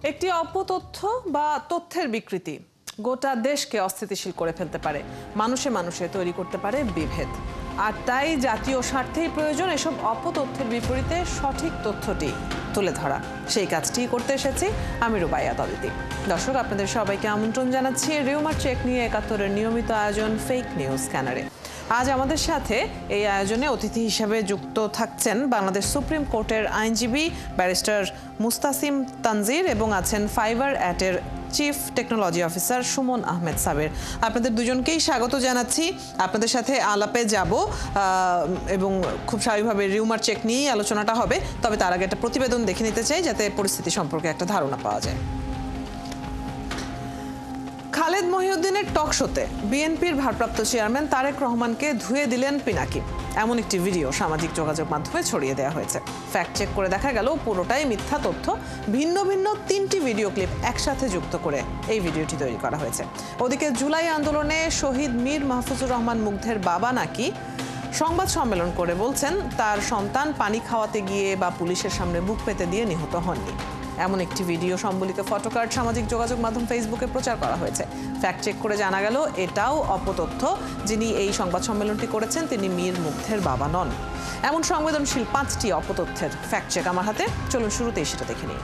একটি অপতথ্য বা তথ্যের বিকৃতি গোটা দেশকে অস্থিতিশীল করে ফেলতে পারে, মানুষে মানুষে তৈরি করতে পারে বিভেদ। আর তাই জাতীয় স্বার্থেই প্রয়োজন এসব অপতথ্যের বিপরীতে সঠিক তথ্যটি তুলে ধরা। সেই কাজটি করতে এসেছি আমি রুবাইয়া তদিতি। দর্শক, আপনাদের সবাইকে আমন্ত্রণ জানাচ্ছি রিউমার চেক নিয়ে ৭১-এর নিয়মিত আয়োজন ফেক নিউজ স্ক্যানারে। আজ আমাদের সাথে এই আয়োজনে অতিথি হিসেবে যুক্ত থাকছেন বাংলাদেশ সুপ্রিম কোর্টের আইনজীবী ব্যারিস্টার মুস্তাসিম তানজির এবং আছেন ফাইবার অ্যাটের chief technology officer Suman Ahmed Saber. আপনাদের দুজনকেই স্বাগত জানাচ্ছি। আপনাদের সাথে আলাপে যাব এবং খুব স্বাভাবিকভাবে রিউমার চেক নিয়েই আলোচনাটা হবে। তবে তার আগে একটা প্রতিবেদন দেখে নিতে চাই যাতে পরিস্থিতি সম্পর্কে একটা ধারণা পাওয়া যায়। খালেদ মহিউদ্দিনের টক শোতে বিএনপির ভারপ্রাপ্ত চেয়ারম্যান তারেক রহমানকে ধুয়ে দিলেন পিনাকি, এমন একটি ভিডিও সামাজিক যোগাযোগ মাধ্যমে ছড়িয়ে দেওয়া হয়েছে। ফ্যাক্ট চেক করে দেখা গেল পুরোটাই মিথ্যা তথ্য। ভিন্ন ভিন্ন 3টি ভিডিও ক্লিপ একসাথে যুক্ত করে এই ভিডিওটি তৈরি করা হয়েছে। ওদিকে জুলাই আন্দোলনে শহীদ মীর মাহফুজুর রহমান মুগ্ধের বাবা নাকি সংবাদ সম্মেলন করে বলছেন তার সন্তান পানি খাওয়াতে গিয়ে বা পুলিশের সামনে বুক পেতে দিয়ে নিহত হননি, এমন একটি ভিডিও সম্বলিত ফটোকার্ড সামাজিক যোগাযোগ মাধ্যম ফেসবুকে প্রচার করা হয়েছে। ফ্যাক্ট চেক করে জানা গেল এটাও অপতথ্য। যিনি এই সংবাদ সম্মেলনটি করেছেন তিনি মীর মুগ্ধের বাবা নন। এমন সংবেদনশীল 5টি অপতথ্যের ফ্যাক্ট চেক আমার হাতে। চলুন শুরুতেই সেটা দেখে নিই।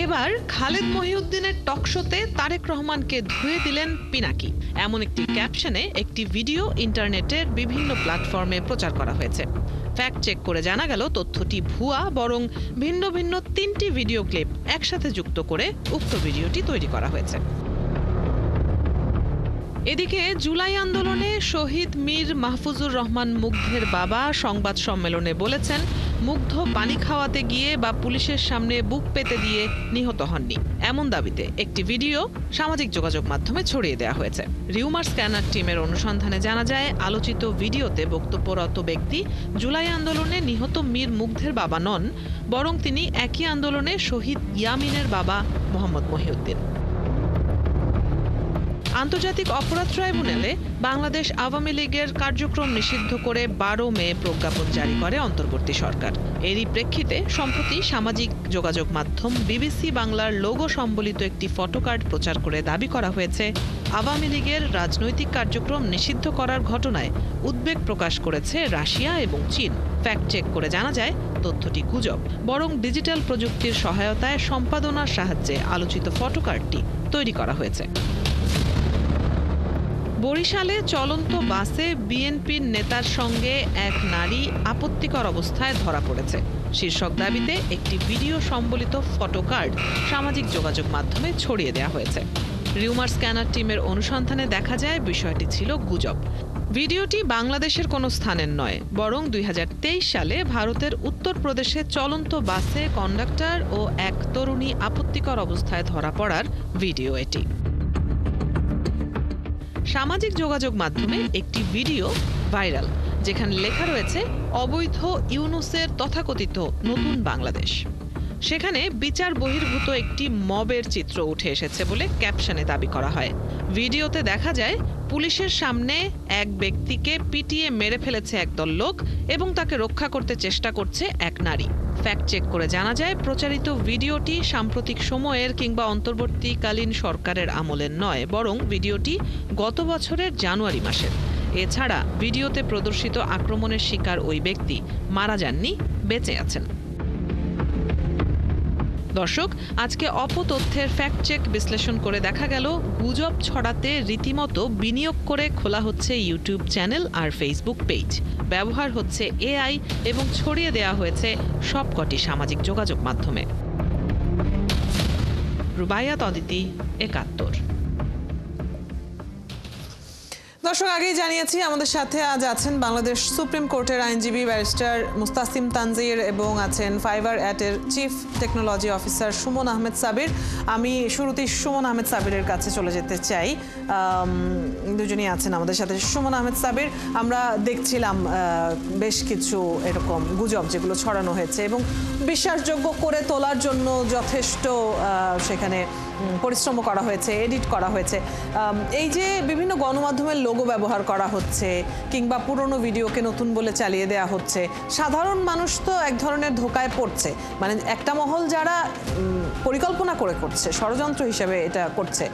এবার খালেদ মহিউদ্দিনের টকশোতে তারেক রহমানকে ধুয়ে দিলেন পিনাকি, এমন একটি ক্যাপশনে একটি ভিডিও ইন্টারনেটের বিভিন্ন প্ল্যাটফর্মে প্রচার করা হয়েছে। ফ্যাক্ট চেক করে জানা গেল তথ্যটি ভুয়া, বরং ভিন্ন ভিন্ন 3টি ভিডিও ক্লিপ একসাথে যুক্ত করে উক্ত ভিডিওটি তৈরি করা হয়েছে। এদিকে জুলাই আন্দোলনে শহীদ মীর মাহফুজুর রহমান মুগ্ধের বাবা সংবাদ সম্মেলনে বলেছেন মুগ্ধ পানি খাওয়াতে গিয়ে বা পুলিশের সামনে বুক পেতে দিয়ে নিহত হননি, এমন দাবিতে একটি ভিডিও সামাজিক যোগাযোগ মাধ্যমে ছড়িয়ে দেওয়া হয়েছে। রিউমার স্ক্যানার টিমের অনুসন্ধানে জানা যায় আলোচিত ভিডিওতে বক্তব্যরত ব্যক্তি জুলাই আন্দোলনে নিহত মীর মুগ্ধের বাবা নন, বরং তিনি একই আন্দোলনে শহীদ ইয়ামিনের বাবা মোহাম্মদ মহিউদ্দিন। আন্তর্জাতিক অপরাধ ট্রাইব্যুনালে বাংলাদেশ আওয়ামী লীগের কার্যক্রম নিষিদ্ধ করে 12 মে প্রজ্ঞাপন জারি করে অন্তর্বর্তী সরকার। এরই প্রেক্ষিতে সম্প্রতি সামাজিক যোগাযোগ মাধ্যম বিবিসি বাংলার লোগো সম্বলিত একটি ফটোকার্ড প্রচার করে দাবি করা হয়েছে আওয়ামী লীগের রাজনৈতিক কার্যক্রম নিষিদ্ধ করার ঘটনায় উদ্বেগ প্রকাশ করেছে রাশিয়া এবং চীন। ফ্যাক্ট চেক করে জানা যায় তথ্যটি গুজব, বরং ডিজিটাল প্রযুক্তির সহায়তায় সম্পাদনার সাহায্যে আলোচিত ফটোকার্ডটি তৈরি করা হয়েছে। বরিশালে চলন্ত বাসে বিএনপির নেতার সঙ্গে এক নারী আপত্তিকর অবস্থায় ধরা পড়েছে শীর্ষক দাবিতে একটি ভিডিও সম্বলিত ফটোকার্ড সামাজিক যোগাযোগ মাধ্যমে ছড়িয়ে দেওয়া হয়েছে। রিউমার স্ক্যানার টিমের অনুসন্ধানে দেখা যায় বিষয়টি ছিল গুজব। ভিডিওটি বাংলাদেশের কোনো স্থানের নয়, বরং 2023 সালে ভারতের উত্তরপ্রদেশে চলন্ত বাসে কন্ডাক্টর ও এক তরুণী আপত্তিকর অবস্থায় ধরা পড়ার ভিডিও এটি। সামাজিক যোগাযোগ মাধ্যমে একটি ভিডিও ভাইরাল যেখানে লেখা রয়েছে অবৈধ ইউনূসের তথাকথিত নতুন বাংলাদেশ। সেখানে বিচার বহির্ভূত একটি মবের চিত্র উঠে এসেছে বলে ক্যাপশনে দাবি করা হয়। ভিডিওতে দেখা যায় পুলিশের সামনে এক ব্যক্তিকে পিটিয়ে মেরে ফেলেছে একদল লোক এবং তাকে রক্ষা করতে চেষ্টা করছে এক নারী। ফ্যাক্ট চেক করে জানা যায় প্রচারিত ভিডিওটি সাম্প্রতিক সময়ের কিংবা অন্তর্বর্তীকালীন সরকারের আমলের নয়, বরং ভিডিওটি গত বছরের জানুয়ারি মাসের। এছাড়া ভিডিওতে প্রদর্শিত আক্রমণের শিকার ওই ব্যক্তি মারা যাননি, বেঁচে আছেন। দর্শক, আজকে অপতথ্যের ফ্যাক্ট চেক বিশ্লেষণ করে দেখা গেল গুজব ছড়াতে রীতিমতো বিনিয়োগ করে খোলা হচ্ছে ইউটিউব চ্যানেল আর ফেসবুক পেজ, ব্যবহার হচ্ছে এআই এবং ছড়িয়ে দেওয়া হয়েছে সবকটি সামাজিক যোগাযোগ মাধ্যমে। রুবাইয়া তদিতি, ৭১। দর্শক, আগেই জানিয়েছি আমাদের সাথে আজ আছেন বাংলাদেশ সুপ্রিম কোর্টের আইনজীবী ব্যারিস্টার মুস্তাসিম তানজির এবং আছেন ফাইবার অ্যাটের chief technology officer Suman Ahmed Sabir. আমি শুরুতেই সুমন আহমেদ সাবিরের কাছে চলে যেতে চাই। দুজনেই আছেন আমাদের সাথে। সুমন আহমেদ সাবির, আমরা দেখছিলাম বেশ কিছু এরকম গুজব যেগুলো ছড়ানো হয়েছে এবং বিশ্বাসযোগ্য করে তোলার জন্য যথেষ্ট সেখানে পরিশ্রম করা হয়েছে, এডিট করা হয়েছে। এই যে বিভিন্ন গণমাধ্যমের লোগো ব্যবহার করা হচ্ছে কিংবা পুরনো ভিডিওকে নতুন বলে চালিয়ে দেওয়া হচ্ছে, সাধারণ মানুষ তো এক ধরনের ধোকায় পড়ছে। মানে একটা মহল যারা পরিকল্পনা করে করছে, ষড়যন্ত্র হিসেবে এটা করছে,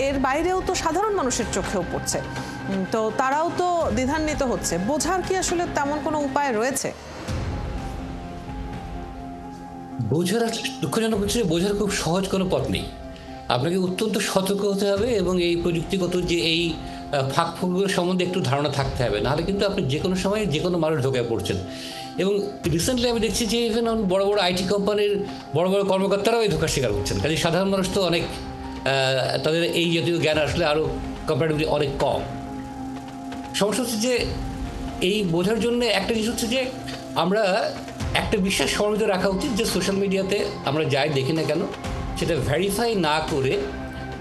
এর বাইরেও তো সাধারণ মানুষের চোখেও পড়ছে। তো তারাও তো দ্বিধান্বিত হচ্ছে। বোঝার কি আসলে তেমন কোনো উপায় রয়েছে? বোঝার দুঃখজনক হচ্ছে বোঝার খুব সহজ কোনো পথ নেই। আপনাকে অত্যন্ত সতর্ক হতে হবে এবং এই প্রযুক্তিগত যে এই ফাঁকফোকরগুলোর সম্বন্ধে একটু ধারণা থাকতে হবে, নাহলে কিন্তু আপনি যে কোনো সময় যে কোনো মানুষ ধোকায় পড়ছেন। এবং রিসেন্টলি আমি দেখছি যে ইভেন বড় বড় আইটি কোম্পানির বড় বড় কর্মকর্তারাও এই ধোকার শিকার হচ্ছেন। কাজে সাধারণ মানুষ তো অনেক তাদের এই জাতীয় জ্ঞান আসলে আরও কম্পারেটিভলি অনেক কম। সমস্যা হচ্ছে যে এই বোঝার জন্য একটা জিনিস হচ্ছে যে আমরা একটা বিশ্বাস সর্বত রাখা উচিত যে সোশ্যাল মিডিয়াতে আমরা যাই দেখি না কেন সেটা ভেরিফাই না করে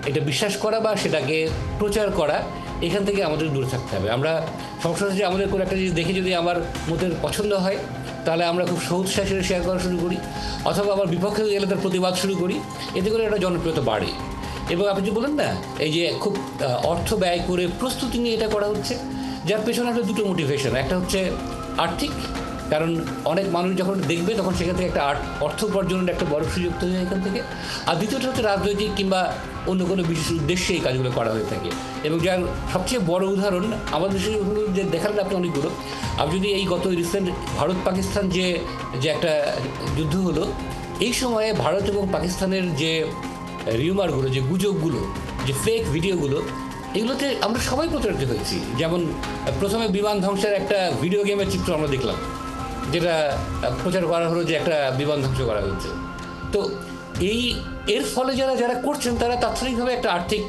এটা বিশ্বাস করা বা সেটাকে প্রচার করা, এখান থেকে আমাদের দূরে থাকতে হবে। আমরা সমস্যা হচ্ছে যে আমাদের কোনো একটা জিনিস দেখে যদি আমার মতের পছন্দ হয় তাহলে আমরা খুব সহজ সেটা শেয়ার করা শুরু করি, অথবা আমার বিপক্ষে গেলে তার প্রতিবাদ শুরু করি। এতে করে একটা জনপ্রিয়তা বাড়ে। এবং আপনি যে বলেন না, এই যে খুব অর্থ ব্যয় করে প্রস্তুতি নিয়ে এটা করা হচ্ছে, যার পেছনে একটা দুটো মোটিভেশন। একটা হচ্ছে আর্থিক, কারণ অনেক মানুষ যখন দেখবে তখন সেখান থেকে একটা অর্থ উপার্জনের একটা বড় সুযোগ তৈরি হয় এখান থেকে। আর দ্বিতীয়টা হচ্ছে রাজনৈতিক কিংবা অন্য কোনো বিশেষ উদ্দেশ্যে এই কাজগুলো করা হয়ে থাকে। এবং যার সবচেয়ে বড় উদাহরণ আমাদের দেশে যে দেখালেন আপনি অনেকগুলো। আপনি যদি এই গত রিসেন্ট ভারত পাকিস্তান যে একটা যুদ্ধ হলো, এই সময়ে ভারত এবং পাকিস্তানের যে রিউমারগুলো, যে গুজবগুলো, যে ফেক ভিডিওগুলো, এগুলোতে আমরা সবাই প্রতারিত হয়েছি। যেমন প্রথমে বিমান ধ্বংসের একটা ভিডিও গেমের চিত্র আমরা দেখলাম, যেটা প্রচার করা হলো যে একটা বিমান ধ্বংস করা হচ্ছে। তো এর ফলে যারা করছেন তারা তাৎক্ষণিকভাবে একটা আর্থিক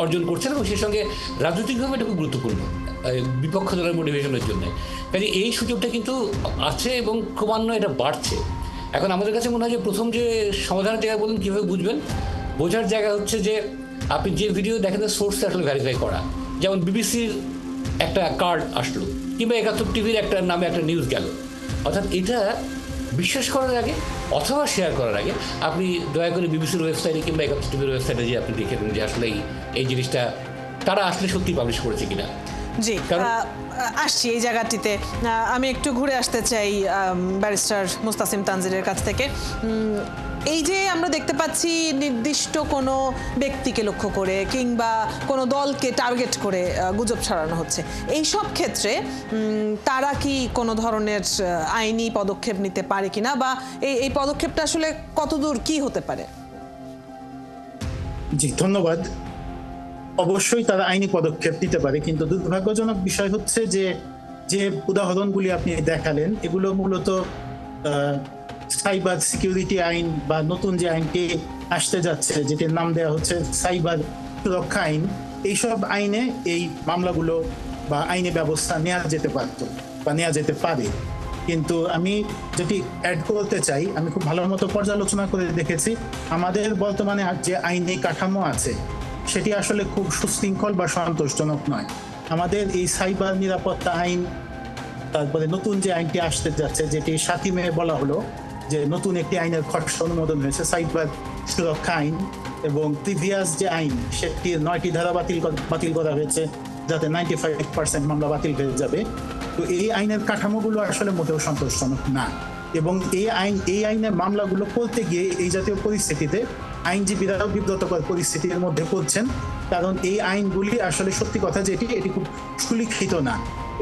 অর্জন করছেন এবং সেই সঙ্গে রাজনৈতিকভাবে এটা খুব গুরুত্বপূর্ণ বিপক্ষ দলের মোটিভেশনের জন্য। কাজে এই সুযোগটা কিন্তু আছে এবং ক্রমান্বয়ে এটা বাড়ছে। এখন আমাদের কাছে মনে হয় যে প্রথম যে সমাধানের জায়গা বলুন কীভাবে বুঝবেন, বোঝার জায়গা হচ্ছে যে আপনি যে ভিডিও দেখেন সোর্সটা আসলে ভেরিফাই করা। যেমন বিবিসির একটা কার্ড আসলো কিংবা ৭১ টিভির একটা নামে একটা নিউজ গেল, অর্থাৎ এটা বিশ্বাস করার আগে অথবা শেয়ার করার আগে আপনি দয়া করে বিবিসির ওয়েবসাইটে কিংবা ৭১ টিভির ওয়েবসাইটে যে আপনি দেখে নেন যে আসলে এই জিনিসটা তারা আসলে সত্যি পাবলিশ করেছে কিনা। জি, আসছি এই জায়গাটিতে। আমি একটু ঘুরে আসতে চাই ব্যারিস্টার মুস্তাসিম তানজিলের কাছ থেকে। এই যে আমরা দেখতে পাচ্ছি নির্দিষ্ট কোনো ব্যক্তিকে লক্ষ্য করে কিংবা কোনো দলকে টার্গেট করে গুজব ছড়ানো হচ্ছে, এই সব ক্ষেত্রে তারা কি কোনো ধরনের আইনি পদক্ষেপ নিতে পারে কিনা, বা এই পদক্ষেপটা আসলে কতদূর কি হতে পারে? জি, ধন্যবাদ। অবশ্যই তারা আইনি পদক্ষেপ নিতে পারে, কিন্তু দুর্ভাগ্যজনক বিষয় হচ্ছে যে উদাহরণগুলি আপনি দেখালেন এগুলো মূলত সাইবার সিকিউরিটি আইন বা নতুন যে আইনটি আসতে যাচ্ছে, যেটির নাম দেওয়া হচ্ছে সাইবার সুরক্ষা আইন, এইসব আইনে এই মামলাগুলো বা আইনি ব্যবস্থা নেওয়া যেতে পারত বা নেওয়া যেতে পারে। কিন্তু আমি যেটি অ্যাড করতে চাই, আমি খুব ভালো মতো পর্যালোচনা করে দেখেছি আমাদের বর্তমানে যে আইনি কাঠামো আছে সেটি আসলে খুব সুশৃঙ্খল বা সন্তোষজনক নয়। আমাদের এই সাইবার নিরাপত্তা আইন, তারপরে নতুন যে আইনটি আসতে যাচ্ছে, যেটি ৭ই মে বলা হলো যে নতুন একটি আইনের খসড়া অনুমোদন হয়েছে, সাইবার সুরক্ষা আইন, এবং প্রিভিয়াস যে আইন সেটির 9টি ধারা বাতিল করা হয়েছে যাতে 95% মামলা বাতিল হয়ে যাবে। তো এই আইনের কাঠামোগুলো আসলে মোটেও সন্তোষজনক না, এবং এই আইনের মামলাগুলো করতে গিয়ে এই জাতীয় পরিস্থিতিতে আইনজীবীরাও বিব্রতকর পরিস্থিতির মধ্যে পড়ছেন, কারণ এই আইনগুলি আসলে সত্যি কথা যে এটি খুব সুলিখিত না।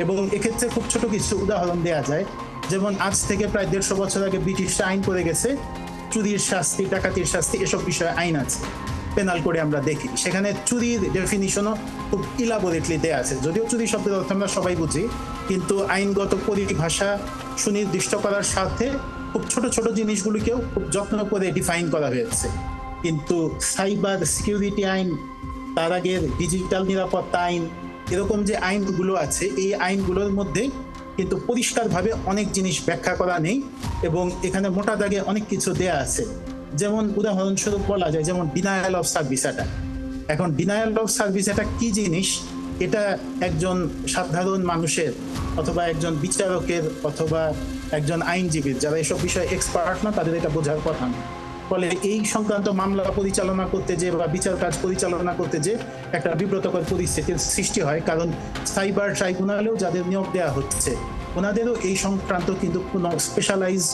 এবং এক্ষেত্রে খুব ছোট কিছু উদাহরণ দেওয়া যায়, যেমন আজ থেকে প্রায় 150 বছর আগে ব্রিটিশরা আইন করে গেছে চুরির শাস্তি, ডাকাতির শাস্তি, এসব বিষয়ে আইন আছে, পেনাল করে আমরা দেখি। সেখানে চুরির ডেফিনিশনও খুব ইলাবোরেটলি দেওয়া আছে, যদিও চুরি শব্দের অর্থ আমরা সবাই বুঝি, কিন্তু আইনগত পরিভাষা সুনির্দিষ্ট করার সাথে খুব ছোট ছোট জিনিসগুলিকেও খুব যত্ন করে ডিফাইন করা হয়েছে। কিন্তু সাইবার সিকিউরিটি আইন, তার আগের ডিজিটাল নিরাপত্তা আইন, এরকম যে আইনগুলো আছে এই আইনগুলোর মধ্যে কিন্তু পরিষ্কারভাবে অনেক জিনিস ব্যাখ্যা করা নেই, এবং এখানে মোটা দাগে অনেক কিছু দেয়া আছে। যেমন উদাহরণস্বরূপ বলা যায়, যেমন ডিনায়াল অফ সার্ভিস অ্যাটাক। এখন ডিনায়াল অফ সার্ভিস অ্যাটাক কি জিনিস, এটা একজন সাধারণ মানুষের অথবা একজন বিচারকের অথবা একজন আইনজীবীর, যারা এসব বিষয়ে এক্সপার্ট না, তাদের এটা বোঝার কথা না। ফলে এই সংক্রান্ত মামলা পরিচালনা করতে যে বা বিচার কাজ পরিচালনা করতে যে একটা বিব্রতকর পরিস্থিতির সৃষ্টি হয়, কারণ সাইবার ট্রাইব্যুনালেও যাদের নিয়োগ দেওয়া হচ্ছে ওনাদেরও এই সংক্রান্ত কিন্তু কোনো স্পেশালাইজ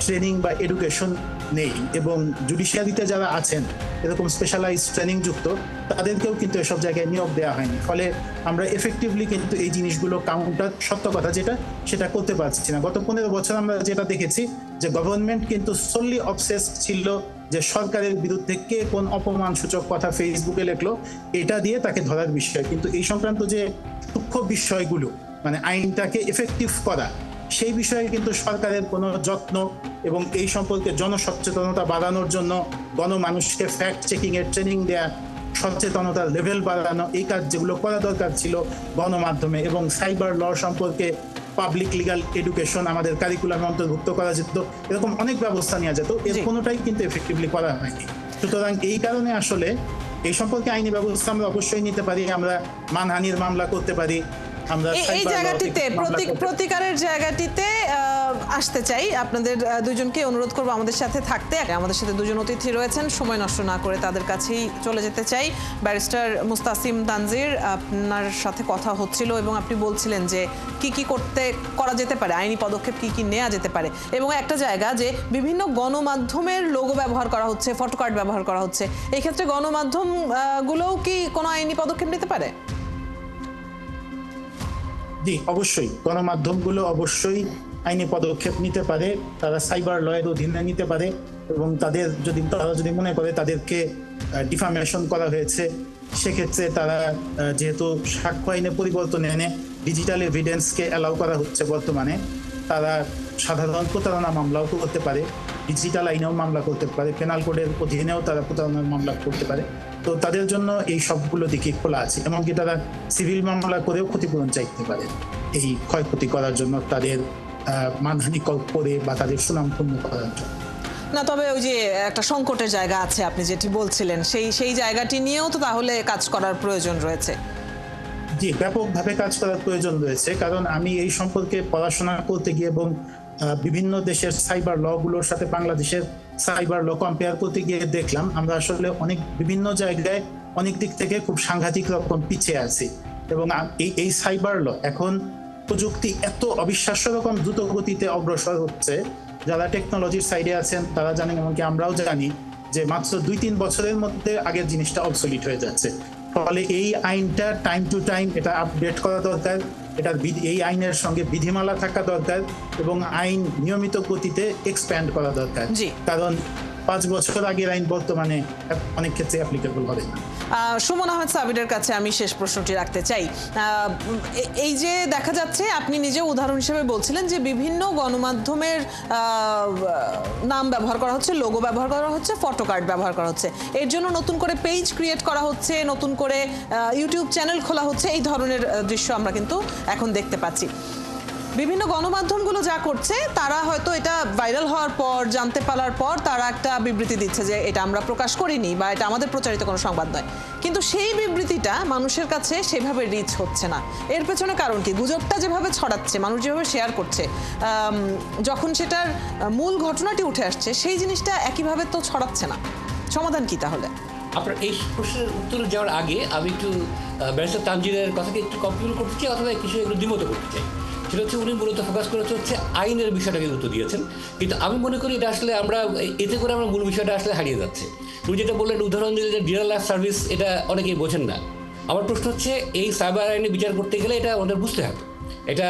ট্রেনিং বা এডুকেশন নেই, এবং জুডিশিয়ারিতে যারা আছেন এরকম স্পেশালাইজ ট্রেনিং যুক্ত তাদেরকেও কিন্তু এসব জায়গায় নিয়োগ দেওয়া হয়নি। ফলে আমরা এফেক্টিভলি কিন্তু এই জিনিসগুলো কাউন্টার, সত্য কথা যেটা সেটা করতে পারছি না। গত 15 বছর আমরা যেটা দেখেছি যে গভর্নমেন্ট কিন্তু সোললি অবসেসড ছিল যে সরকারের বিরুদ্ধে কে কোন অপমানসূচক কথা ফেসবুকে লেখলো এটা দিয়ে তাকে ধরার বিষয়, কিন্তু এই সংক্রান্ত যে সূক্ষ্ম বিষয়গুলো মানে আইনটাকে এফেক্টিভ করা, সেই বিষয়ে কিন্তু সরকারের কোনো যত্ন এবং এই সম্পর্কে জনসচেতনতা বাড়ানোর জন্য গণমানুষকে ফ্যাক্ট চেকিং এর ট্রেনিং দেয়া, সচেতনতার লেভেল বাড়ানো, এই কাজ যেগুলো করা দরকার ছিল গণমাধ্যমে, এবং সাইবার ল সম্পর্কে পাবলিক লিগাল এডুকেশন আমাদের কারিকুলামে অন্তর্ভুক্ত করা যেত, এরকম অনেক ব্যবস্থা নেওয়া যেত, এর কোনোটাই কিন্তু এফেক্টিভলি করা হয়নি। সুতরাং এই কারণে আসলে এই সম্পর্কে আইনি ব্যবস্থা আমরা অবশ্যই নিতে পারি, আমরা মানহানির মামলা করতে পারি, এই জায়গাটিতে প্রতিকারের জায়গাটিতে আসতে চাই। আপনাদের দুজনকে অনুরোধ করবো আমাদের সাথে থাকতে। আমাদের সাথে দুজন অতিথি রয়েছেন, সময় নষ্ট না করে তাদের কাছেই চলে যেতে চাই। ব্যারিস্টার মুস্তাসিম তানজির, আপনার সাথে কথা হচ্ছিল এবং আপনি বলছিলেন যে কি করা যেতে পারে, আইনি পদক্ষেপ কি নেওয়া যেতে পারে, এবং একটা জায়গা যে বিভিন্ন গণমাধ্যমের লোগো ব্যবহার করা হচ্ছে, ফটোকার্ড ব্যবহার করা হচ্ছে, এই ক্ষেত্রে গণমাধ্যম গুলোও কি কোনো আইনি পদক্ষেপ নিতে পারে? জি, অবশ্যই গণমাধ্যমগুলো অবশ্যই আইনি পদক্ষেপ নিতে পারে, তারা সাইবার লয়ের অধীনে নিতে পারে, এবং তারা যদি মনে করে তাদেরকে ডিফামেশন করা হয়েছে, সেক্ষেত্রে তারা যেহেতু সাক্ষ্য আইনে পরিবর্তন এনে ডিজিটাল এভিডেন্সকে অ্যালাউ করা হচ্ছে বর্তমানে, তারা সাধারণ প্রতারণা মামলাও করতে পারে, ডিজিটাল আইনেও মামলা করতে পারে, পেনাল কোডের অধীনেও তারা প্রতারণার মামলা করতে পারে। তো তাদের জন্য এই সবগুলো দিকে খোলা আছে, এমনকি তারা সিভিল মামলা করেও ক্ষতিপূরণ চাইতে পারে এই ক্ষয়ক্ষতি করার জন্য, তাদের মানহানি করে বা তাদের সুনাম ক্ষুণ্ণ করার জন্য। না, তবে ওই যে একটা সংকটের জায়গা আছে আপনি যেটি বলছিলেন, সেই জায়গাটি নিয়েও তো তাহলে কাজ করার প্রয়োজন রয়েছে। জি, ব্যাপকভাবে কাজ করার প্রয়োজন রয়েছে, কারণ আমি এই সম্পর্কে পড়াশোনা করতে গিয়ে এবং বিভিন্ন দেশের সাইবার ল গুলোর সাথে বাংলাদেশের সাইবার ল কম্পেয়ার করতে গিয়ে দেখলাম আমরা আসলে বিভিন্ন জায়গায় অনেক দিক থেকে খুব সাংঘাতিক রকম পিছিয়ে আছি, এবং এই সাইবার ল এখন প্রযুক্তি এত অবিশ্বাস্য রকম দ্রুত গতিতে অগ্রসর হচ্ছে, যারা টেকনোলজির সাইডে আছেন তারা জানেন, এমনকি আমরাও জানি যে মাত্র 2-3 বছরের মধ্যে আগের জিনিসটা অবসলিট হয়ে যাচ্ছে। ফলে এই আইনটা টাইম টু টাইম এটা আপডেট করা দরকার, এই আইনের সঙ্গে বিধিমালা থাকা দরকার, এবং আইন নিয়মিত গতিতে এক্সপ্যান্ড করা দরকার, কারণ 5 বছর আগের আইন বর্তমানে অনেক ক্ষেত্রে অ্যাপ্লিকেবল হবে না। সুমন আহমেদ সাবিরের কাছে আমি শেষ প্রশ্নটি রাখতে চাই। এই যে দেখা যাচ্ছে, আপনি নিজে উদাহরণ হিসেবে বলছিলেন যে বিভিন্ন গণমাধ্যমের নাম ব্যবহার করা হচ্ছে, লোগো ব্যবহার করা হচ্ছে, ফটোকার্ড ব্যবহার করা হচ্ছে, এর জন্য নতুন করে পেজ ক্রিয়েট করা হচ্ছে, নতুন করে ইউটিউব চ্যানেল খোলা হচ্ছে, এই ধরনের দৃশ্য আমরা কিন্তু এখন দেখতে পাচ্ছি। বিভিন্ন গণমাধ্যমগুলো যা করছে, তারা হয়তো এটা ভাইরাল হওয়ার পর, জানতে পারার পর তারা একটা বিবৃতি দিচ্ছে যে এটা আমরা প্রকাশ করিনি বা এটা আমাদের প্রচারিত কোনো সংবাদ নয়, কিন্তু সেই বিবৃতিটা মানুষের কাছে সেভাবে রিচ হচ্ছে না। এর পেছনে কারণ কি? গুজবটা যেভাবে ছড়াচ্ছে, মানুষ যেভাবে শেয়ার করছে, যখন সেটার মূল ঘটনাটি উঠে আসছে সেই জিনিসটা একইভাবে তো ছড়াচ্ছে না। সমাধান কি তাহলে? আপনার এই প্রশ্নের উত্তরে যাওয়ার আগে আমি একটু ব্যারিস্টার তানজিরের কথাকে একটু কমপ্লিমেন্ট করতে চাই, অথবা কিছু একটু দ্বিমত করতে চাই। সেটা হচ্ছে উনি মূলত ফোকাস করেছে হচ্ছে আইনের বিষয়টাকে গুরুত্ব দিয়েছেন, কিন্তু আমি মনে করি এটা আসলে এতে করে আমরা মূল বিষয়টা আসলে হারিয়ে যাচ্ছে। উনি যেটা বললেন, উদাহরণ দিলে যে ডিনার লাইফ সার্ভিস, এটা অনেকেই বোঝেন না। আমার প্রশ্ন হচ্ছে এই সাইবার আইনে বিচার করতে গেলে এটা আমাদের বুঝতে হবে, এটা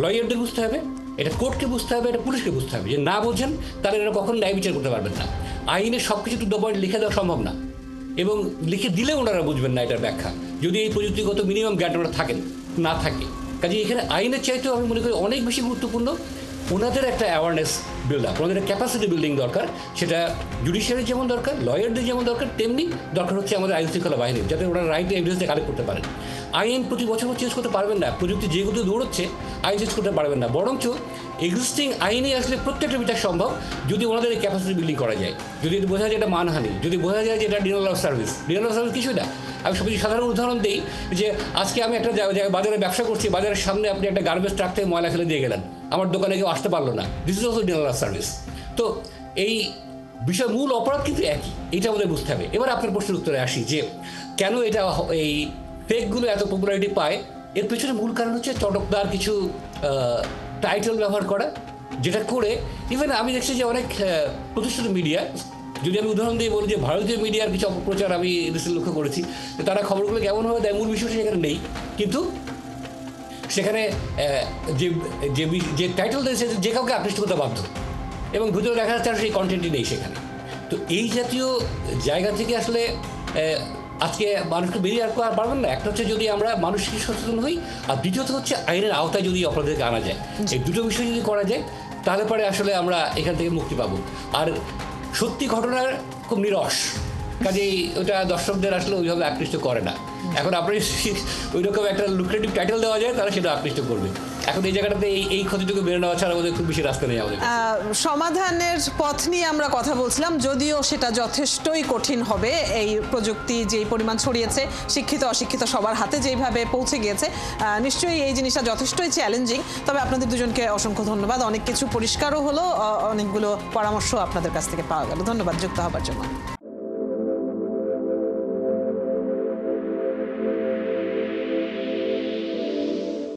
লয়ারদের বুঝতে হবে, এটা কোর্টকে বুঝতে হবে, এটা পুলিশকে বুঝতে হবে। যে না বোঝেন তাহলে এটা কখনো ন্যায় বিচার করতে পারবেন না। আইনে সব কিছু টু দ্য পয়েন্ট লিখে দেওয়া সম্ভব না, এবং লিখে দিলে ওনারা বুঝবেন না এটার ব্যাখ্যা, যদি এই প্রযুক্তিগত মিনিমাম জ্ঞান ওরা না থাকে। কাজে এখানে আইনের চাইতেও আমি মনে করি অনেক বেশি গুরুত্বপূর্ণ ওনাদের একটা অ্যাওয়ারনেস বিল্ড আপ, ওনাদের একটা ক্যাপাসিটি বিল্ডিং দরকার। সেটা জুডিশিয়ারি যেমন দরকার, লয়ারদের যেমন দরকার, তেমনি দরকার হচ্ছে আমাদের আইন শৃঙ্খলা বাহিনীর, যাতে ওনারা রাইট এভিডেন্সটা কালেক্ট করতে পারেন। আইন প্রতি বছর চেঞ্জ করতে পারবেন না, প্রযুক্তি যে গতি দৌড়চ্ছে আইন চেঞ্জ করতে পারবেন না, বরঞ্চ এক্সিস্টিং আইনে আসলে প্রত্যেকটা বিচার সম্ভব যদি ওনাদের এই ক্যাপাসিটি বিল্ডিং করা যায়, যদি বোঝা যায় এটা মানহানি, যদি বোঝা যায় যে এটা ডিনাল অফ সার্ভিস। ডিনাল অফ সার্ভিস কিছুই না। আমি সবচেয়ে সাধারণ উদাহরণ দিই যে আজকে আমি একটা জায়গায় বাজারে ব্যবসা করছি, বাজারের সামনে আপনি একটা গার্বেজ ট্রাক থেকে ময়লা ফেলে দিয়ে গেলেন, আমার দোকানে কেউ আসতে পারলো না, this is also denial of service. তো এই বিষয় মূল অপরাধ কিন্তু একই, এটা আমাদের বুঝতে হবে। এবার আপনার প্রশ্নের উত্তরে আসি যে কেন এটা এই ফেকগুলো এত পপুলারিটি পায়। এর পেছনে মূল কারণ হচ্ছে চটকদার কিছু টাইটেল ব্যবহার করা, যেটা করে ইভেন আমি দেখছি যে অনেক প্রতিষ্ঠিত মিডিয়া, যদি আমি উদাহরণ দিয়ে বলি যে ভারতীয় মিডিয়ার কিছু অপপ্রচার আমি লক্ষ্য করেছি, তারা খবরগুলো কেমনভাবে দেয় মূল বিষয়টা সেখানে নেই, কিন্তু সেখানে যে যে যে টাইটেল দিয়েছে যে কাউকে আকৃষ্ট করতে বাধ্য, এবং ভিতরে দেখা যাচ্ছে আর সেই কন্টেন্টই নেই সেখানে। তো এই জাতীয় জায়গা থেকে আসলে আজকে মানুষকে বেরিয়ে আর পারবেন না। একটা হচ্ছে যদি আমরা মানসিক সচেতন হই, আর দ্বিতীয়ত হচ্ছে আইনের আওতায় যদি অপরাধীকে আনা যায়। এই দুটো বিষয় যদি করা যায় তাহলে পরে আসলে আমরা এখান থেকে মুক্তি পাবো। আর সত্যি ঘটনার খুব নিরস, কাজেই ওটা দর্শকদের আসলে ওইভাবে আকৃষ্ট করে না। এখন আপনি ওই রকম একটা লুক্রেটিভ টাইটেল দেওয়া যায়, তারা সেটা আকৃষ্ট করবে। এখন এই জায়গাটাতে এই ক্ষতিটুকু বেড়ে নেওয়া ছাড়া আমাদের খুব বেশি রাস্তা নেই আমাদের। সমাধানের পথ নিয়ে আমরা কথা বলছিলাম, যদিও সেটা যথেষ্টই কঠিন হবে। এই প্রযুক্তি যেই পরিমাণ ছড়িয়েছে, শিক্ষিত অশিক্ষিত সবার হাতে যেইভাবে পৌঁছে গিয়েছে, নিশ্চয়ই এই জিনিসটা যথেষ্টই চ্যালেঞ্জিং। তবে আপনাদের দুজনকে অসংখ্য ধন্যবাদ। অনেক কিছু পরিষ্কারও হলো, অনেকগুলো পরামর্শ আপনাদের কাছ থেকে পাওয়া গেল। ধন্যবাদ যুক্ত হবার জন্য।